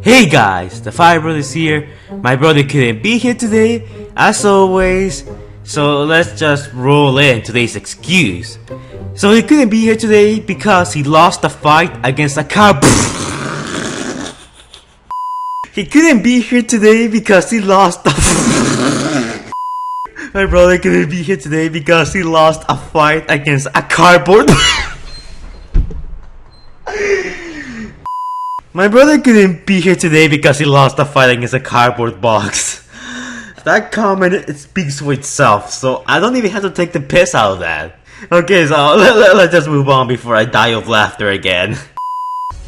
Hey guys, the Fire Brothers here. My brother couldn't be here today, as always, so let's just roll in today's excuse. So he couldn't be here today because he lost the fight against a car. He couldn't be here today because he lost the My brother couldn't be here today because he lost a fight against a cardboard. My brother couldn't be here today because he lost a fight against a cardboard box. That comment, it speaks for itself, so I don't even have to take the piss out of that. Okay, so let's just move on before I die of laughter again.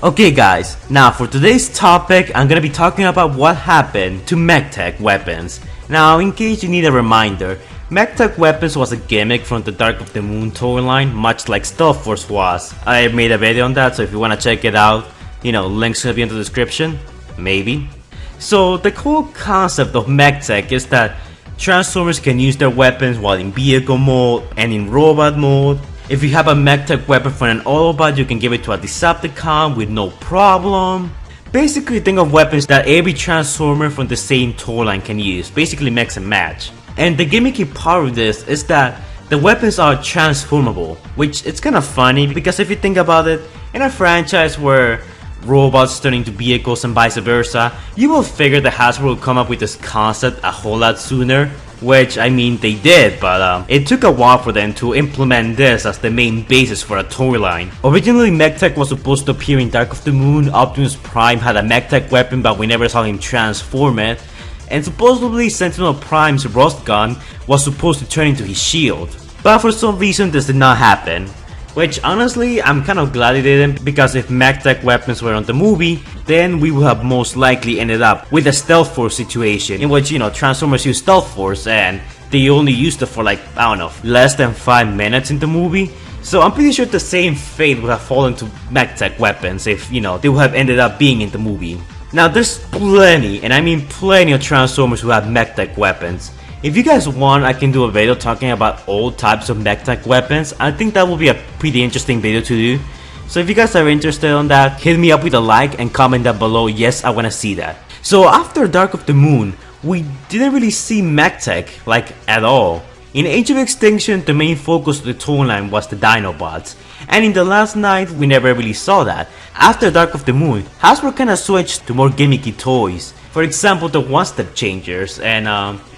Okay guys, now for today's topic, I'm gonna be talking about what happened to MechTech weapons. Now, in case you need a reminder, MechTech weapons was a gimmick from the Dark of the Moon toyline, much like Stealth Force was. I made a video on that, so if you wanna check it out, you know, links will be in the description, maybe. So the whole concept of MechTech is that Transformers can use their weapons while in vehicle mode and in robot mode. If you have a MechTech weapon from an Autobot, you can give it to a Decepticon with no problem. Basically, think of weapons that every Transformer from the same toyline can use, basically mix and match. And the gimmicky part of this is that the weapons are transformable, which it's kind of funny because if you think about it, in a franchise where robots turn into vehicles and vice versa, you will figure that Hasbro will come up with this concept a whole lot sooner, which I mean they did, but it took a while for them to implement this as the main basis for a toyline. Originally, MechTech was supposed to appear in Dark of the Moon. Optimus Prime had a MechTech weapon, but we never saw him transform it, and supposedly Sentinel Prime's Rust Gun was supposed to turn into his shield, but for some reason this did not happen. Which honestly, I'm kind of glad it didn't, because if MechTech weapons were on the movie, then we would have most likely ended up with a Stealth Force situation in which, you know, Transformers use Stealth Force and they only used it for like, I don't know, less than 5 minutes in the movie. So I'm pretty sure the same fate would have fallen to MechTech weapons if, you know, they would have ended up being in the movie. Now there's plenty, and I mean plenty of Transformers who have MechTech weapons. If you guys want, I can do a video talking about all types of MechTech weapons. I think that will be a pretty interesting video to do. So if you guys are interested on that, hit me up with a like and comment down below, yes, I wanna see that. So after Dark of the Moon, we didn't really see MechTech, like, at all. In Age of Extinction, the main focus of the toyline was the Dinobots, and in The Last Night, we never really saw that. After Dark of the Moon, Hasbro kinda switched to more gimmicky toys. For example, the one-step changers and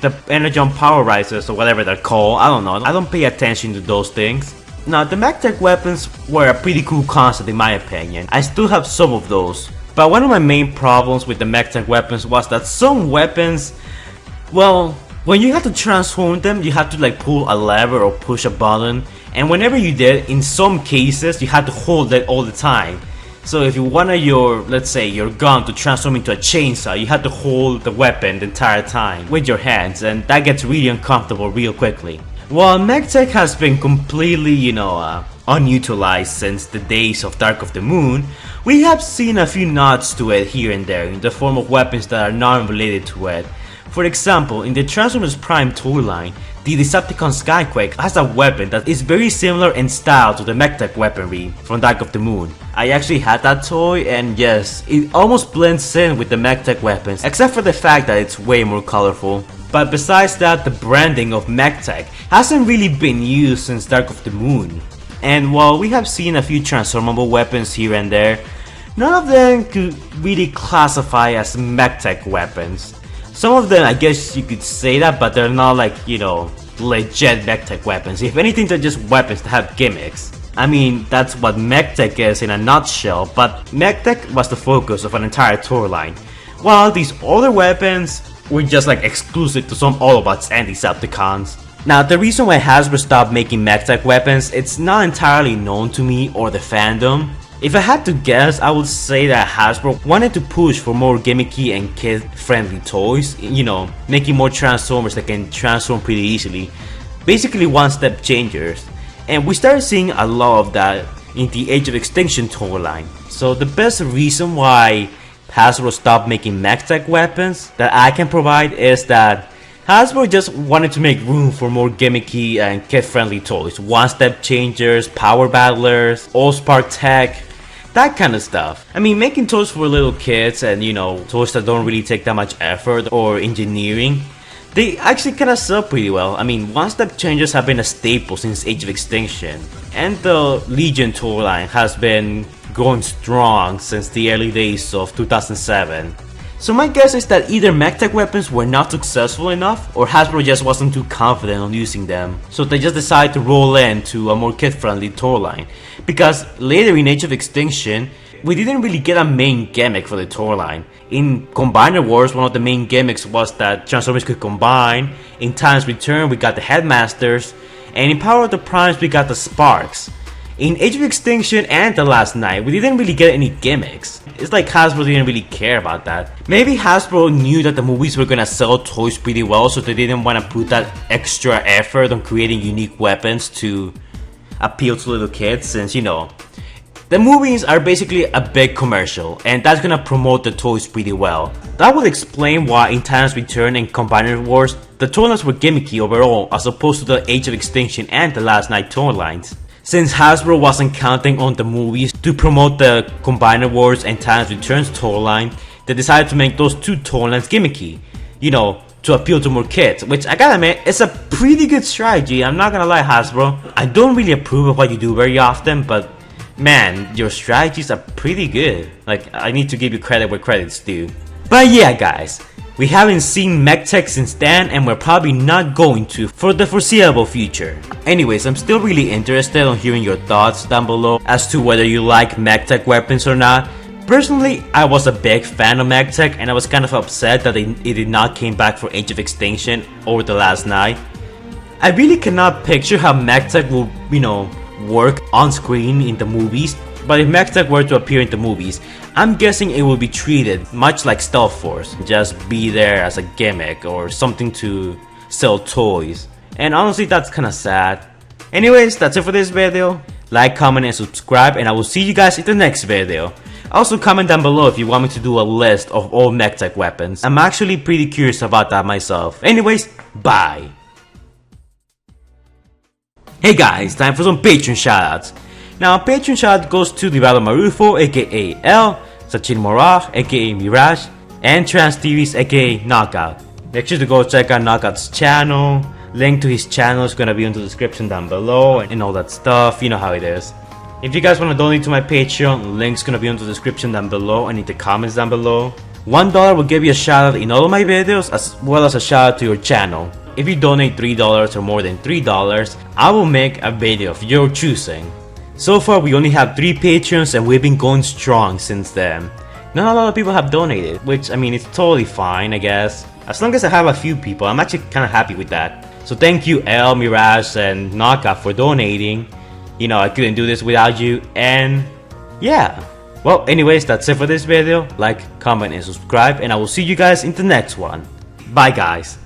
the Energon Power Risers or whatever they're called. I don't know, I don't pay attention to those things. Now, the MechTech weapons were a pretty cool concept in my opinion. I still have some of those. But one of my main problems with the MechTech weapons was that some weapons, well, when you had to transform them, you had to like pull a lever or push a button. And whenever you did, in some cases, you had to hold it all the time. So if you wanted your, let's say, your gun to transform into a chainsaw, you had to hold the weapon the entire time with your hands, and that gets really uncomfortable real quickly. While MechTech has been completely, you know, unutilized since the days of Dark of the Moon, we have seen a few nods to it here and there in the form of weapons that are non-related to it. For example, in the Transformers Prime toyline, the Decepticon Skyquake has a weapon that is very similar in style to the MechTech weaponry from Dark of the Moon. I actually had that toy, and yes, it almost blends in with the MechTech weapons, except for the fact that it's way more colorful. But besides that, the branding of MechTech hasn't really been used since Dark of the Moon. And while we have seen a few transformable weapons here and there, none of them could really classify as MechTech weapons. Some of them, I guess you could say that, but they're not like, you know, legit MechTech weapons. If anything, they're just weapons that have gimmicks. I mean, that's what MechTech is in a nutshell, but MechTech was the focus of an entire toyline, while these other weapons were just like exclusive to some Autobots and Decepticons. Now, the reason why Hasbro stopped making MechTech weapons, it's not entirely known to me or the fandom. If I had to guess, I would say that Hasbro wanted to push for more gimmicky and kid-friendly toys, you know, making more Transformers that can transform pretty easily. Basically one-step changers. And we started seeing a lot of that in the Age of Extinction toyline. So the best reason why Hasbro stopped making MechTech weapons that I can provide is that Hasbro just wanted to make room for more gimmicky and kid-friendly toys. One-step changers, power battlers, all-spark tech, that kind of stuff. I mean, making toys for little kids and, you know, toys that don't really take that much effort or engineering, they actually kind of sell pretty well. I mean, one-step changes have been a staple since Age of Extinction, and the Legion toy line has been going strong since the early days of 2007. So my guess is that either MechTech weapons were not successful enough, or Hasbro just wasn't too confident on using them, so they just decided to roll into a more kid-friendly toy line. Because later in Age of Extinction, we didn't really get a main gimmick for the toy line. In Combiner Wars, one of the main gimmicks was that Transformers could combine. In Time's Return, we got the Headmasters, and in Power of the Primes, we got the Sparks. In Age of Extinction and The Last Night, we didn't really get any gimmicks. It's like Hasbro didn't really care about that. Maybe Hasbro knew that the movies were gonna sell toys pretty well, so they didn't want to put that extra effort on creating unique weapons to appeal to little kids, since, you know, the movies are basically a big commercial, and that's gonna promote the toys pretty well. That would explain why in Time's Return and Combiner Wars, the toy lines were gimmicky overall, as opposed to the Age of Extinction and The Last Night toy lines. Since Hasbro wasn't counting on the movies to promote the Combiner Wars and Time's Returns toy line, they decided to make those two toy lines gimmicky, you know, to appeal to more kids, which I gotta admit, it's a pretty good strategy. I'm not gonna lie, Hasbro. I don't really approve of what you do very often, but man, your strategies are pretty good. Like, I need to give you credit where credit's due. But yeah, guys, we haven't seen MechTech since then, and we're probably not going to for the foreseeable future. Anyways, I'm still really interested on hearing your thoughts down below as to whether you like MechTech weapons or not. Personally, I was a big fan of MechTech, and I was kind of upset that it did not came back for Age of Extinction or The Last Night. I really cannot picture how MechTech will, you know, work on screen in the movies, but if MechTech were to appear in the movies, I'm guessing it will be treated much like Stealth Force, just be there as a gimmick or something to sell toys. And honestly, that's kinda sad. Anyways, that's it for this video. Like, comment, and subscribe, and I will see you guys in the next video. Also comment down below if you want me to do a list of all MechTech weapons. I'm actually pretty curious about that myself. Anyways, bye! Hey guys, time for some Patron shoutouts. Now, Patron shout goes to Divalo Marufo, aka L, Sachin Morag, aka Mirage, and Trans TVs, aka Knockout. Make sure to go check out Knockout's channel. Link to his channel is gonna be in the description down below and all that stuff, you know how it is. If you guys wanna donate to my Patreon, link's gonna be in the description down below and in the comments down below. $1 will give you a shout out in all of my videos, as well as a shout out to your channel. If you donate $3 or more than $3, I will make a video of your choosing. So far, we only have 3 patrons, and we've been going strong since then. Not a lot of people have donated, which, I mean, it's totally fine, I guess. As long as I have a few people, I'm actually kind of happy with that. So thank you, El, Mirage, and Knockout for donating. You know, I couldn't do this without you, and yeah. Well, anyways, that's it for this video. Like, comment, and subscribe, and I will see you guys in the next one. Bye, guys.